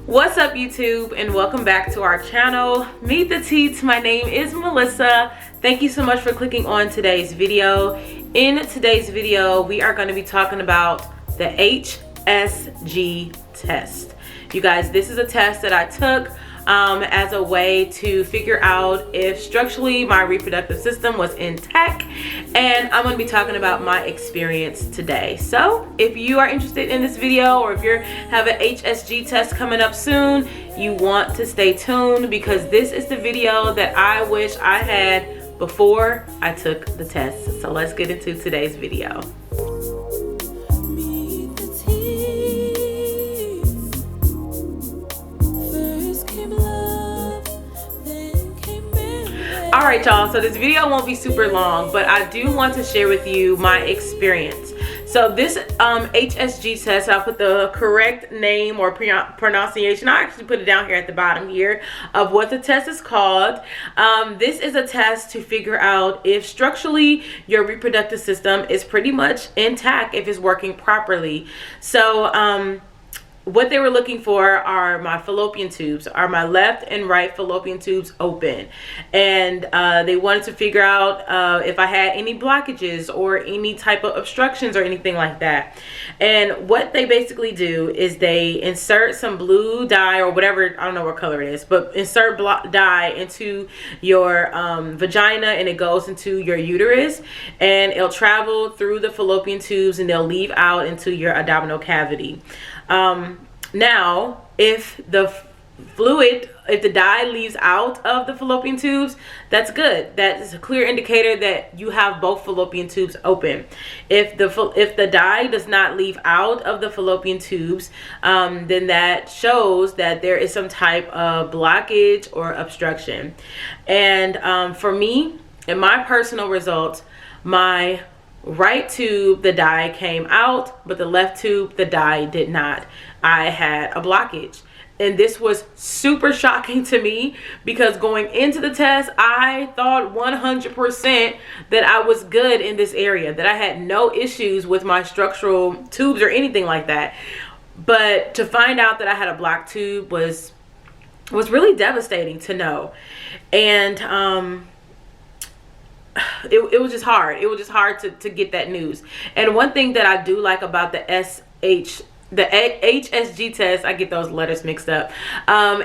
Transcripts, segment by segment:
What's up, YouTube, and welcome back to our channel. Meet the Teats. My name is Melissa. Thank you so much for clicking on today's video. In today's video, we are going to be talking about the HSG test. You guys, this is a test that I took as a way to figure out if structurally my reproductive system was intact, and I'm going to be talking about my experience today. So if you are interested in this video, or if you have an HSG test coming up soon, you want to stay tuned, because this is the video that I wish I had before I took the test. So let's get into today's video. All right, y'all, so this video won't be super long, but I do want to share with you my experience. So this HSG test, I'll put the correct name or pronunciation. I actually put it down here at the bottom here of what the test is called. This is a test to figure out if structurally your reproductive system is pretty much intact, if it's working properly. So what they were looking for are my fallopian tubes. Are my left and right fallopian tubes open? And they wanted to figure out if I had any blockages or any type of obstructions or anything like that. And what they basically do is they insert some blue dye or whatever, I don't know what color it is, but insert dye into your vagina, and it goes into your uterus, and it'll travel through the fallopian tubes, and they'll leave out into your abdominal cavity. Now, if the dye leaves out of the fallopian tubes, that's good. That is a clear indicator that you have both fallopian tubes open. If the dye does not leave out of the fallopian tubes, then that shows that there is some type of blockage or obstruction. And for me, in my personal results, my right tube, the dye came out, but the left tube, the dye did not. I had a blockage, and this was super shocking to me, because going into the test, I thought 100% that I was good in this area, that I had no issues with my structural tubes or anything like that. But to find out that I had a blocked tube was really devastating to know. And it was just hard. It was just hard to get that news. And one thing that I do like about the HSG test, I get those letters mixed up,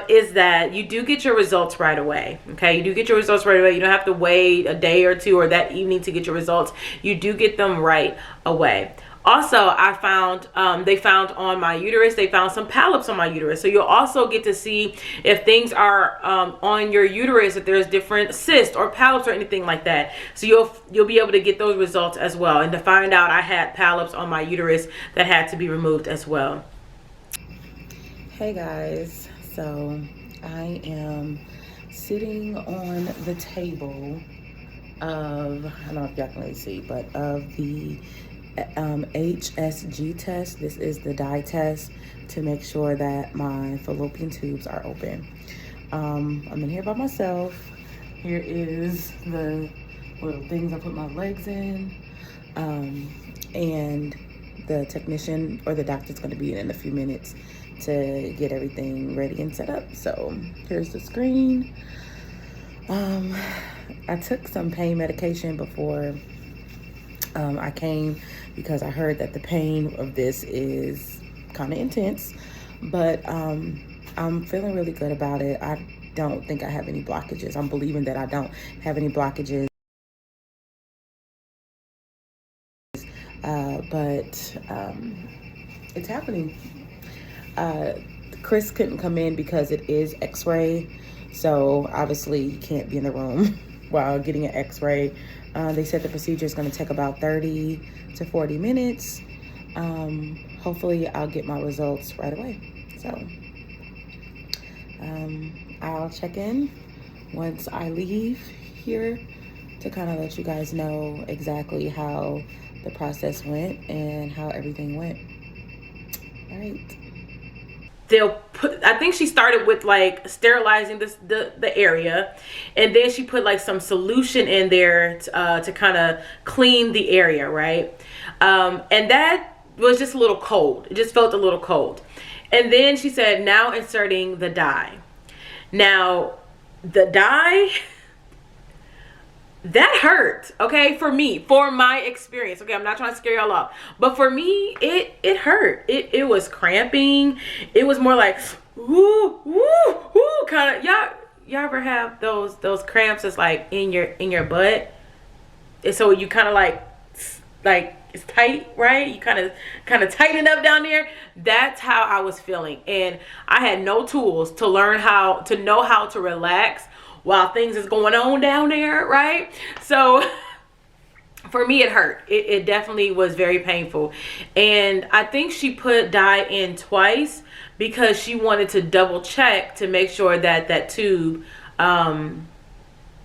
is that you do get your results right away. Okay, you do get your results right away. You don't have to wait a day or two or that evening to get your results. You do get them right away. Also, I found, they found on my uterus, they found some polyps on my uterus. So you'll also get to see if things are on your uterus, if there's different cysts or polyps or anything like that. So you'll be able to get those results as well. And to find out I had polyps on my uterus that had to be removed as well. Hey guys, so I am sitting on the table of, I don't know if y'all can really see, but of the HSG test. This is the dye test to make sure that my fallopian tubes are open. I'm in here by myself. Here is the little things I put my legs in, and the technician or the doctor's going to be in a few minutes to get everything ready and set up. So here's the screen. I took some pain medication before I came, because I heard that the pain of this is kind of intense, but I'm feeling really good about it. I don't think I have any blockages. I'm believing that I don't have any blockages, but it's happening. Chris couldn't come in because it is x-ray, so obviously you can't be in the room while getting an x-ray. They said the procedure is going to take about 30 to 40 minutes. Hopefully I'll get my results right away. So I'll check in once I leave here to kind of let you guys know exactly how the process went and how everything went. All right. They'll put, I think she started with like sterilizing the area, and then she put like some solution in there to kind of clean the area, right? And that was just a little cold. It just felt a little cold. And then she said, now inserting the dye. Now, the dye, that hurt, okay, for me, for my experience. Okay, I'm not trying to scare y'all off, but for me, it hurt. It was cramping. It was more like, woo, woo, woo, kind of. Y'all ever have those cramps that's like in your butt? And so you kind of like it's tight, right? You kind of tighten up down there. That's how I was feeling, and I had no tools to learn how to know how to relax while things is going on down there, right? So for me, it hurt. It definitely was very painful, and I think she put dye in twice because she wanted to double check to make sure that that tube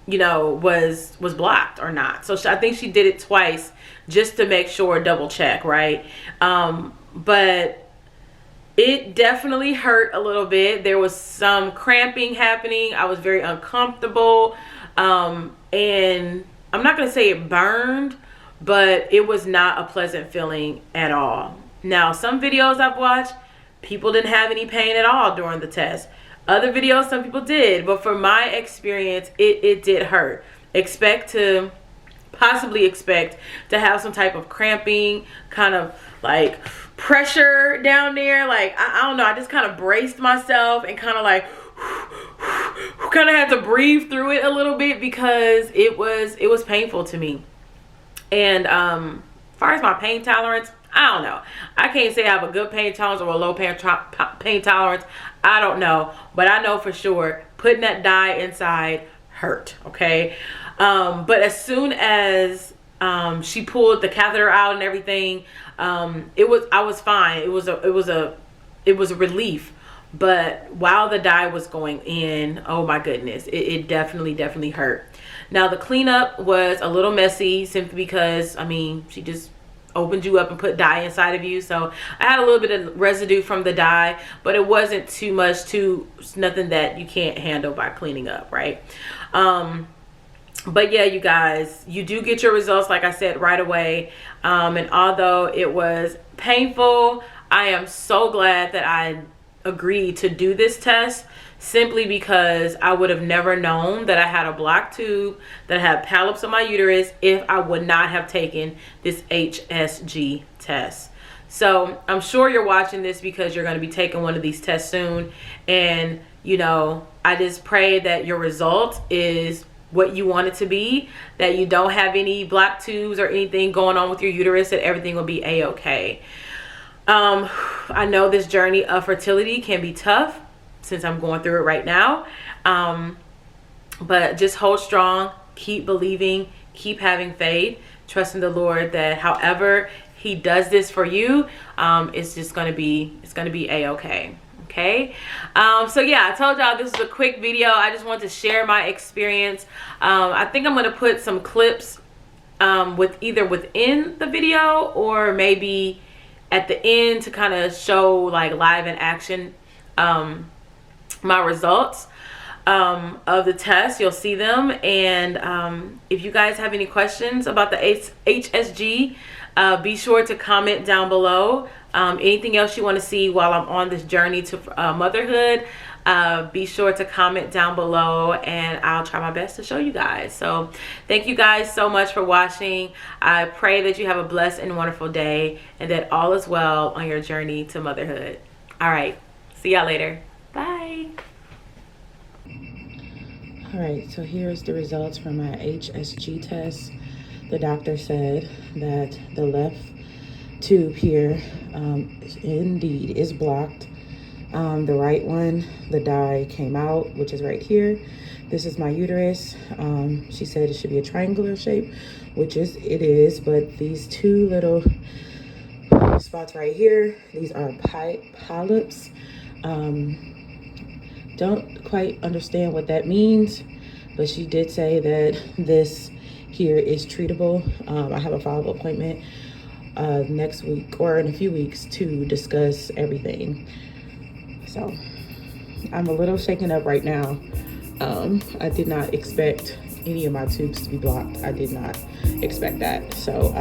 you know, was blocked or not. So I think she did it twice just to make sure, double check, right? But it definitely hurt a little bit. There was some cramping happening. I was very uncomfortable, and I'm not gonna say it burned, but it was not a pleasant feeling at all. Now, some videos I've watched, people didn't have any pain at all during the test. Other videos, some people did, but for my experience, it did hurt. Possibly expect to have some type of cramping, kind of like pressure down there. Like, I don't know, I just kind of braced myself and kind of like, kind of had to breathe through it a little bit because it was painful to me. And as far as my pain tolerance, I don't know. I can't say I have a good pain tolerance or a low pain tolerance. I don't know. But I know for sure putting that dye inside hurt, okay? But as soon as she pulled the catheter out and everything, I was fine. It was a relief. But while the dye was going in, oh my goodness, it definitely hurt. Now the cleanup was a little messy simply because, I mean, she just opened you up and put dye inside of you. So I had a little bit of residue from the dye, but it wasn't too much, nothing that you can't handle by cleaning up, right? But yeah, you guys, you do get your results, like I said, right away. And although it was painful, I am so glad that I agreed to do this test, simply because I would have never known that I had a blocked tube, that I had polyps on my uterus, if I would not have taken this HSG test. So I'm sure you're watching this because you're going to be taking one of these tests soon. And, you know, I just pray that your result is what you want it to be, that you don't have any blocked tubes or anything going on with your uterus, that everything will be a-okay. I know this journey of fertility can be tough, since I'm going through it right now, but just hold strong, keep believing, keep having faith, trusting the Lord that however he does this for you, it's gonna be a-okay. Okay, so yeah, I told y'all this is a quick video. I just wanted to share my experience. I think I'm gonna put some clips with either within the video or maybe at the end to kind of show like live in action my results of the test. You'll see them. And if you guys have any questions about the HSG, be sure to comment down below. Anything else you want to see while I'm on this journey to motherhood, be sure to comment down below and I'll try my best to show you guys. So thank you guys so much for watching. I pray that you have a blessed and wonderful day and that all is well on your journey to motherhood. All right, see y'all later. Bye. All right, so here's the results from my HSG test. The doctor said that the left tube here indeed is blocked. The right one, the dye came out, which is right here. This is my uterus. She said it should be a triangular shape, which it is, but these two little spots right here, these are polyps. Don't quite understand what that means, but she did say that this here is treatable. I have a follow-up appointment next week or in a few weeks to discuss everything. So I'm a little shaken up right now. I did not expect any of my tubes to be blocked. I did not expect that. So